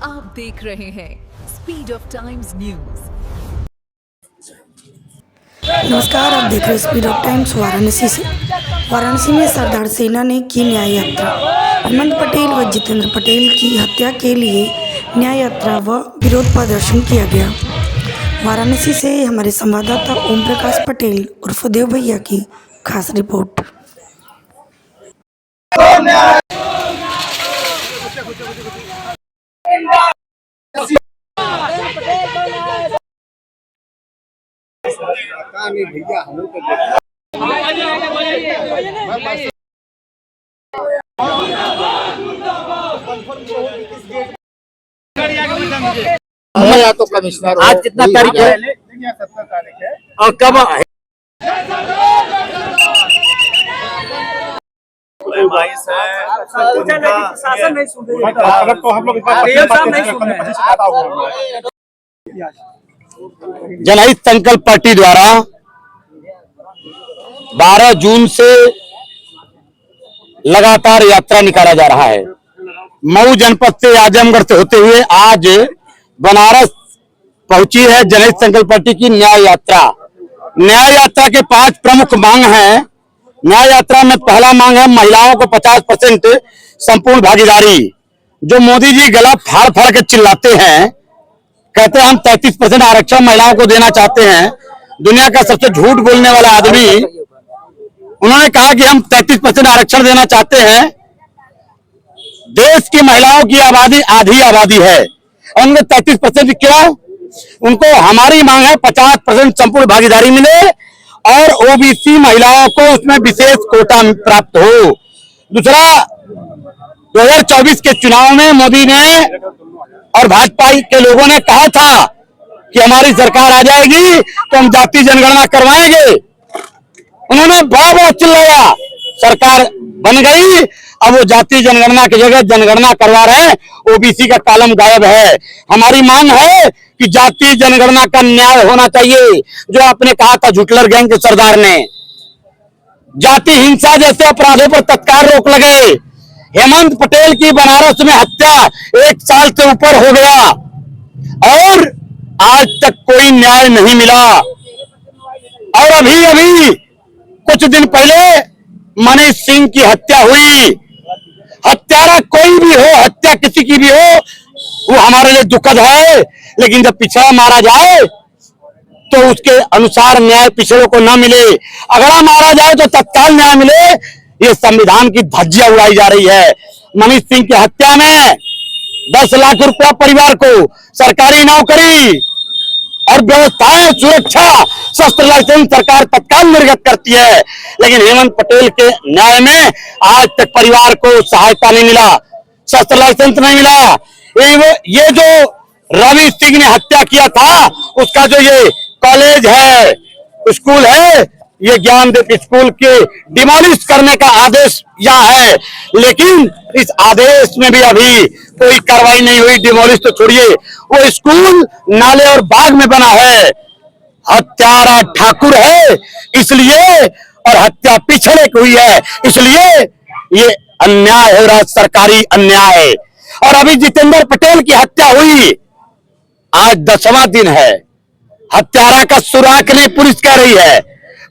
आप देख रहे हैं स्पीड ऑफ टाइम्स न्यूज। नमस्कार, आप देख रहे हैं स्पीड ऑफ टाइम्स वाराणसी से। वाराणसी में सरदार सेना ने की न्याय यात्रा। हेमंत पटेल व जितेंद्र पटेल की हत्या के लिए न्याय यात्रा व विरोध प्रदर्शन किया गया। वाराणसी से हमारे संवाददाता ओम प्रकाश पटेल उर्फ देव भैया की खास रिपोर्ट। या तो कमिश्नर आज कितना तारीख है 17 तारीख है और कब शासन नहीं सुन रही तो हम लोग जनहित संकल्प पार्टी द्वारा 12 जून से लगातार यात्रा निकाला जा रहा है। मऊ जनपद से आजमगढ़ से होते हुए आज बनारस पहुंची है जनहित संकल्प पार्टी की न्याय यात्रा। न्याय यात्रा के 5 प्रमुख मांग हैं। न्याय यात्रा में पहला मांग है महिलाओं को 50% संपूर्ण भागीदारी। जो मोदी जी गला फाड़ फाड़ के चिल्लाते हैं, कहते हैं हम 33% आरक्षण महिलाओं को देना चाहते हैं। दुनिया का सबसे झूठ बोलने वाला आदमी, उन्होंने कहा कि हम 33% आरक्षण देना चाहते हैं। देश की महिलाओं की आबादी आधी आबादी है, उनमें 33% क्यों? उनको हमारी मांग है 50% संपूर्ण भागीदारी मिले और ओबीसी महिलाओं को उसमें विशेष कोटा प्राप्त हो। दूसरा, 2024 के चुनाव में मोदी ने और भाजपा के लोगों ने कहा था कि हमारी सरकार आ जाएगी तो हम जाति जनगणना करवाएंगे। उन्होंने बड़ा चिल्लाया, सरकार बन गई, अब वो जाति जनगणना की जगह जनगणना करवा रहे हैं, ओबीसी का कॉलम गायब है। हमारी मांग है कि जाति जनगणना का न्याय होना चाहिए, जो आपने कहा था झुटलर गैंग के सरदार ने। जाति हिंसा जैसे अपराधों पर तत्काल रोक लगे। हेमंत पटेल की बनारस में हत्या 1 साल से ऊपर हो गया और आज तक कोई न्याय नहीं मिला। और अभी अभी कुछ दिन पहले मनीष सिंह की हत्या हुई। हत्यारा कोई भी हो, हत्या किसी की भी हो, वो हमारे लिए दुखद है, लेकिन जब पिछड़ा मारा जाए तो उसके अनुसार न्याय पिछड़ों को न मिले। अगड़ा मारा जाए तो तत्काल न्याय मिले, ये संविधान की धज्जियां उड़ाई जा रही है। मनीष सिंह की हत्या में 10 लाख रुपया परिवार को, सरकारी नौकरी और व्यवस्थाएं, सुरक्षा, शस्त्र लाइसेंस सरकार तत्काल निर्गत करती है, लेकिन हेमंत पटेल के न्याय में आज तक परिवार को सहायता नहीं मिला, शस्त्र लाइसेंस नहीं मिला। ये जो रवि सिंह ने हत्या किया था, उसका जो ये कॉलेज है, स्कूल है, ये ज्ञानदीप स्कूल के डिमोलिश करने का आदेश यहाँ है, लेकिन इस आदेश में भी अभी कोई कार्रवाई नहीं हुई। डिमोलिश तो छोड़िए, वो स्कूल नाले और बाग में बना है। हत्यारा ठाकुर है इसलिए, और हत्या पिछड़े की हुई है इसलिए ये अन्याय हो रहा, सरकारी अन्याय है। और अभी जितेंद्र पटेल की हत्या हुई, आज 10वां दिन है। हत्यारा का सुराग नहीं पुलिस कह रही है,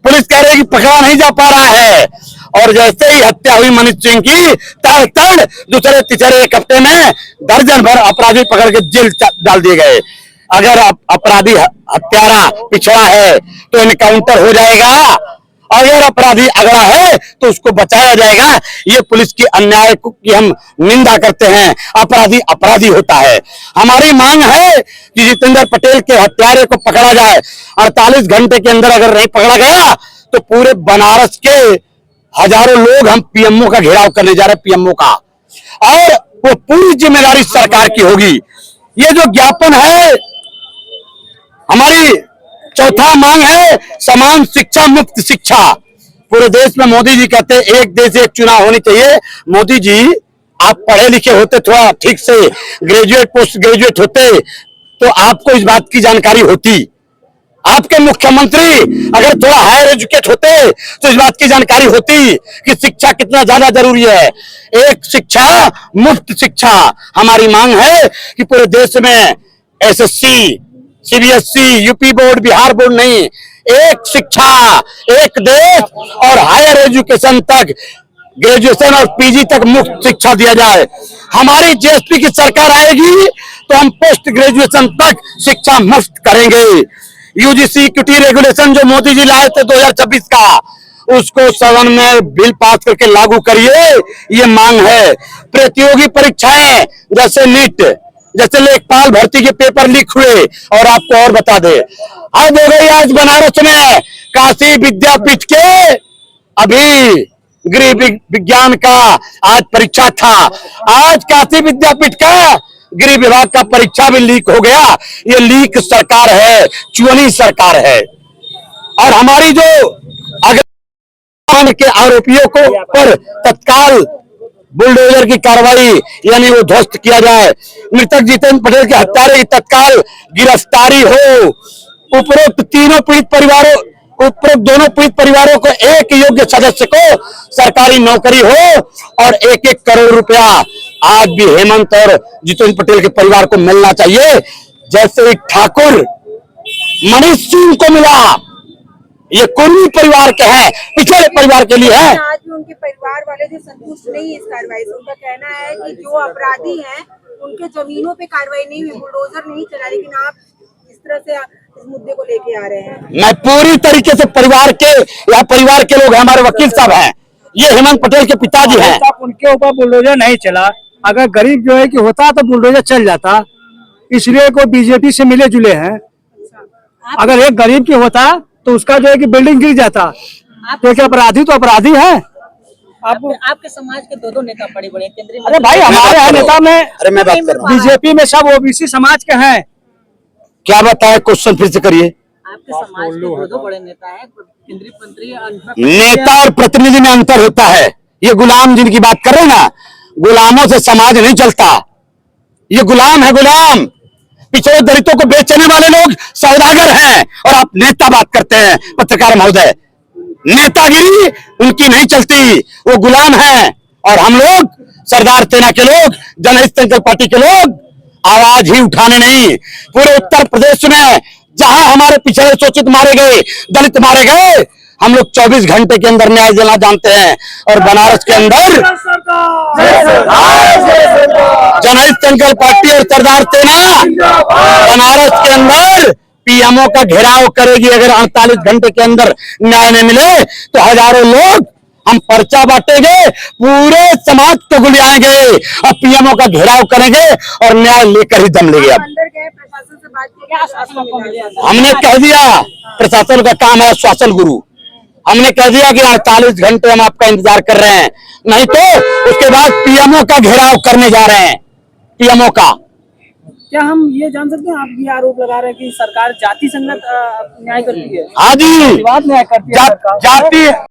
पुलिस कह रही है कि पकड़ा नहीं जा पा रहा है। और जैसे ही हत्या हुई मनीष सिंह की, तड़ दूसरे तीसरे 1 हफ्ते में दर्जन भर अपराधी पकड़ के जेल डाल दिए गए। अगर अपराधी हत्यारा पिछड़ा है तो इनकाउंटर हो जाएगा, अगर अपराधी अगड़ा है तो उसको बचाया जाएगा। ये पुलिस की अन्याय की हम निंदा करते हैं। अपराधी अपराधी होता है। हमारी मांग है कि जितेंद्र पटेल के हत्यारे को पकड़ा जाए। 48 घंटे के अंदर अगर नहीं पकड़ा गया तो पूरे बनारस के हजारों लोग हम पीएमओ का घेराव करने जा रहे हैं, पीएमओ का, और वो पूरी जिम्मेदारी सरकार की होगी। ये जो ज्ञापन है, हमारी चौथा मांग है समान शिक्षा, मुफ्त शिक्षा। पूरे देश में मोदी जी कहते हैं एक देश एक चुनाव होनी चाहिए। मोदी जी, आप पढ़े लिखे होते, थोड़ा ठीक से ग्रेजुएट पोस्ट ग्रेजुएट होते तो आपको इस बात की जानकारी होती। आपके मुख्यमंत्री अगर थोड़ा हायर एजुकेट होते तो इस बात की जानकारी होती कि शिक्षा कितना ज्यादा जरूरी है। एक शिक्षा, मुफ्त शिक्षा हमारी मांग है कि पूरे देश में SSC, CBSE, UP board, Bihar board नहीं, एक शिक्षा, एक देश और हायर एजुकेशन तक, ग्रेजुएशन और पीजी तक मुफ्त शिक्षा दिया जाए। हमारी जेएसपी की सरकार आएगी तो हम पोस्ट ग्रेजुएशन तक शिक्षा मुफ्त करेंगे। यूजीसी इक्विटी रेगुलेशन जो मोदी जी लाए थे 2026 का, उसको सदन में बिल पास करके लागू करिए, ये मांग है। प्रतियोगी परीक्षाएं जैसे नीट, जैसे लेखपाल भर्ती के पेपर लीक हुए, और आपको और बता दे, आज हो गई आज बनारस में काशी विद्यापीठ के अभी गृह विज्ञान का आज परीक्षा था। आज काशी विद्यापीठ का गृह विभाग का परीक्षा भी लीक हो गया। ये लीक सरकार है, चुनी सरकार है। और हमारी जो अगर के आरोपियों को पर तत्काल बुलडोजर की कार्रवाई यानी वो ध्वस्त किया जाए। मृतक जितेंद्र पटेल के हत्यारे की तत्काल गिरफ्तारी हो। उपरोक्त दोनों पीड़ित परिवारों को एक योग्य सदस्य को सरकारी नौकरी हो और 1-1 करोड़ रुपया आज भी हेमंत और जितेंद्र पटेल के परिवार को मिलना चाहिए, जैसे ठाकुर मनीष सिंह को मिला। ये कुर्मी परिवार के हैं, पिछड़े परिवार के लिए है। आज भी उनके परिवार वाले जो संतुष्ट नहीं है इस कार्रवाई से। उनका कहना है कि जो अपराधी हैं उनके जमीनों पे कार्रवाई नहीं हुई, बुलडोजर नहीं चला, लेकिन आप इस तरह से इस मुद्दे को लेके आ रहे हैं। मैं पूरी तरीके से परिवार के लोग हैं, हमारे वकील साहब हैं, ये हेमंत पटेल के पिताजी हैं। उनके ऊपर बुलडोजर नहीं चला, अगर गरीब जो है कि होता तो बुलडोजर चल जाता, इसलिए कोई बीजेपी से मिले जुले हैं। अगर एक गरीब की होता तो उसका जो है कि बिल्डिंग गिर जाता। तो अपराधी तो अपराधी है। आपके समाज के दो नेता बड़े बड़े केंद्रीय, अरे भाई हमारे नेता में, अरे मैं बात कर रहा हूँ, बीजेपी में सब ओबीसी समाज के हैं। क्या बताए, क्वेश्चन फिर से करिए। आपके समाज के दो बड़े नेता है, केंद्रीय मंत्री। नेता और प्रतिनिधि में अंतर होता है। ये गुलाम जिनकी बात कर रहे हैं ना, गुलामों से समाज नहीं चलता। ये गुलाम है, गुलाम। पिछड़े दलितों को बेचने वाले लोग सौदागर हैं, और आप नेता बात करते हैं पत्रकार महोदय। नेतागिरी उनकी नहीं चलती, वो गुलाम हैं। और हम लोग सरदार सेना के लोग, जनहित संकल्प पार्टी के लोग आवाज ही उठाने नहीं। पूरे उत्तर प्रदेश में जहां हमारे पिछड़े शोषित मारे गए, दलित मारे गए, हम लोग 24 घंटे के अंदर न्याय देना जानते हैं। और बनारस के अंदर जनहित संकल्प पार्टी और सरदार सेना बनारस के अंदर पीएमओ का घेराव करेगी। अगर 48 घंटे के अंदर न्याय नहीं मिले तो हजारों लोग हम पर्चा बांटेंगे, पूरे समाज को गुलियाएंगे और पीएमओ का घेराव करेंगे और न्याय लेकर ही दम लेंगे। अब अंदर गए, प्रशासन से बात की, हमने कह दिया, प्रशासन का काम है शासन गुरु। हमने कह दिया कि 48 घंटे हम आपका इंतजार कर रहे हैं, नहीं तो उसके बाद पीएमओ का घेराव करने जा रहे हैं। पीएमओ का क्या हम ये जान सकते हैं, आप ये आरोप लगा रहे हैं कि सरकार जाति संगत न्याय करती है? हाँ जी, न्याय करती है सरकार। जाति